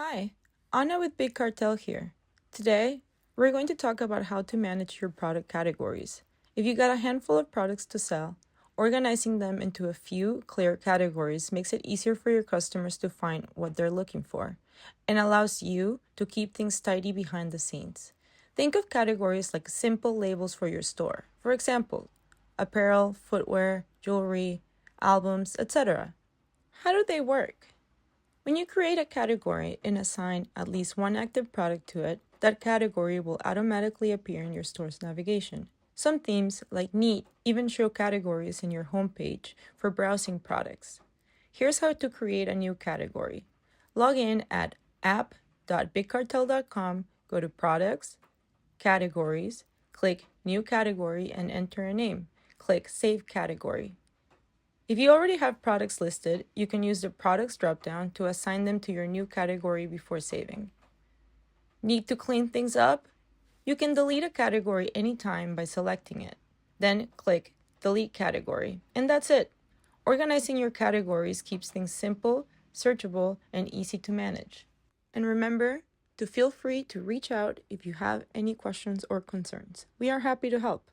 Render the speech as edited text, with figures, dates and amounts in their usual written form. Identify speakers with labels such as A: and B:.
A: Hi, Anna with Big Cartel here. Today, we're going to talk about how to manage your product categories. If you got a handful of products to sell, organizing them into a few clear categories makes it easier for your customers to find what they're looking for and allows you to keep things tidy behind the scenes. Think of categories like simple labels for your store. For example, apparel, footwear, jewelry, albums, etc. How do they work? When you create a category and assign at least one active product to it, that category will automatically appear in your store's navigation. Some themes, like Neat, even show categories in your homepage for browsing products. Here's how to create a new category. Log in at app.bigcartel.com, go to Products, Categories, click New Category, and enter a name. Click Save Category. If you already have products listed, you can use the Products dropdown to assign them to your new category before saving. Need to clean things up? You can delete a category anytime by selecting it. Then click Delete Category, and that's it. Organizing your categories keeps things simple, searchable, and easy to manage. And remember to feel free to reach out if you have any questions or concerns. We are happy to help.